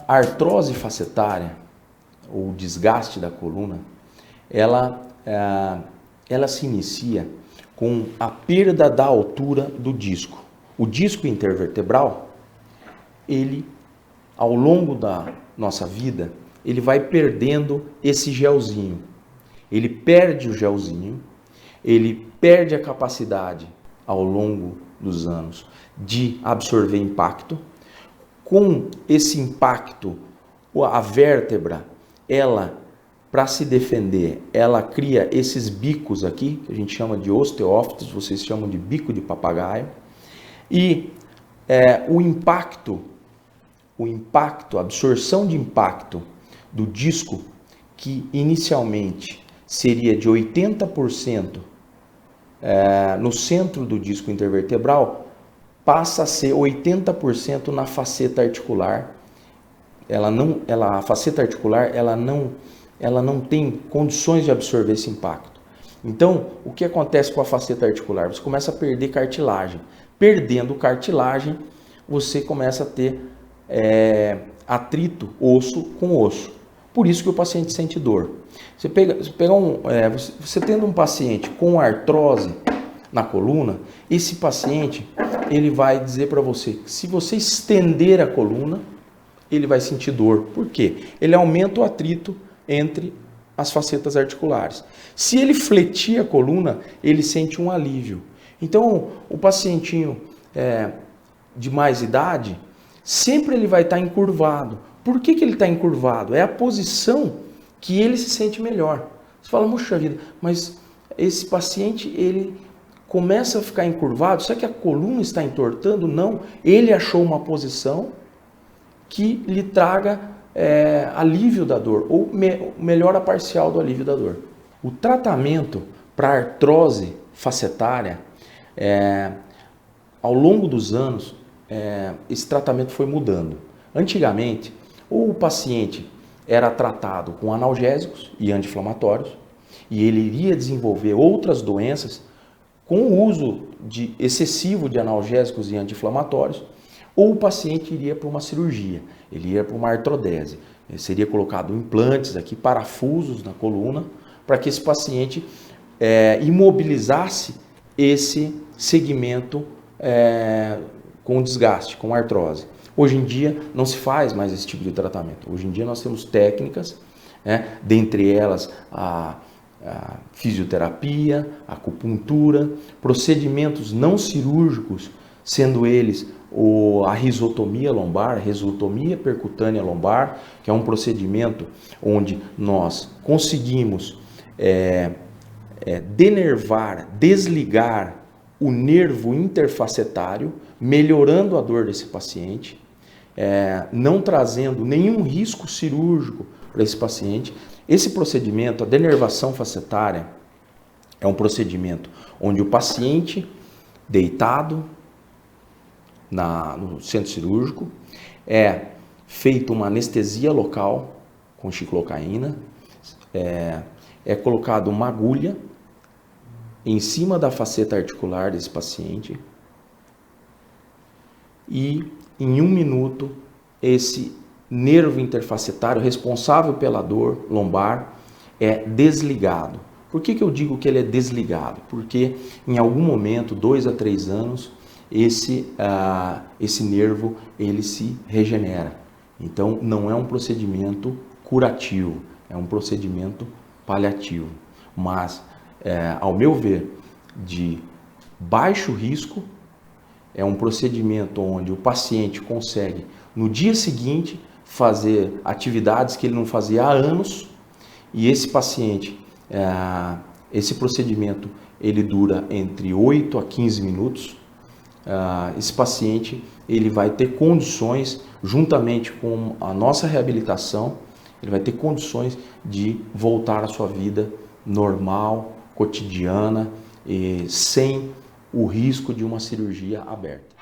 A artrose facetária, ou desgaste da coluna, ela se inicia com a perda da altura do disco. O disco intervertebral, ele, ao longo da nossa vida, ele vai perdendo esse gelzinho. Ele perde o gelzinho, ele perde a capacidade, ao longo dos anos, de absorver impacto. Com esse impacto, a vértebra, ela, para se defender, ela cria esses bicos aqui, que a gente chama de osteófitos, vocês chamam de bico de papagaio. E o impacto, a absorção de impacto do disco, que inicialmente seria de 80% no centro do disco intervertebral, passa a ser 80% na faceta articular. A faceta articular ela não tem condições de absorver esse impacto. Então, o que acontece com a faceta articular? Você começa a perder cartilagem. Perdendo cartilagem, você começa a ter atrito osso com osso. Por isso que o paciente sente dor. Você tendo um paciente com artrose na coluna, esse paciente ele vai dizer para você que se você estender a coluna, ele vai sentir dor. Por quê? Ele aumenta o atrito entre as facetas articulares. Se ele fletir a coluna, ele sente um alívio. Então, o pacientinho de mais idade, sempre ele vai estar encurvado. Por que ele está encurvado? É a posição que ele se sente melhor. Você fala, puxa vida, mas esse paciente, ele começa a ficar encurvado, será que a coluna está entortando? Não, ele achou uma posição que lhe traga alívio da dor, ou melhora parcial do alívio da dor. O tratamento para artrose facetária, ao longo dos anos, esse tratamento foi mudando. Antigamente, o paciente era tratado com analgésicos e anti-inflamatórios, e ele iria desenvolver outras doenças com o uso excessivo de analgésicos e anti-inflamatórios, ou o paciente iria para uma cirurgia, ele ia para uma artrodese. Seria colocado implantes aqui, parafusos na coluna, para que esse paciente imobilizasse esse segmento com desgaste, com artrose. Hoje em dia não se faz mais esse tipo de tratamento. Hoje em dia nós temos técnicas, dentre elas a fisioterapia, a acupuntura, procedimentos não cirúrgicos, sendo eles a risotomia lombar, a risotomia percutânea lombar, que é um procedimento onde nós conseguimos denervar, desligar o nervo interfacetário, melhorando a dor desse paciente, não trazendo nenhum risco cirúrgico para esse paciente. Esse procedimento, a denervação facetária, é um onde o paciente deitado no centro cirúrgico é feita uma anestesia local com xiclocaína, é colocada uma agulha em cima da faceta articular desse paciente e em 1 minuto esse nervo interfacetário responsável pela dor lombar é desligado. Por que eu digo que ele é desligado? Porque em algum momento, 2 a 3 anos, esse nervo ele se regenera. Então não é um procedimento curativo, é um procedimento paliativo. Mas, ao meu ver, de baixo risco, é um procedimento onde o paciente consegue, no dia seguinte, fazer atividades que ele não fazia há anos, e esse paciente, esse procedimento, ele dura entre 8 a 15 minutos. Esse paciente, ele vai ter condições, juntamente com a nossa reabilitação, ele vai ter condições de voltar à sua vida normal, cotidiana, sem o risco de uma cirurgia aberta.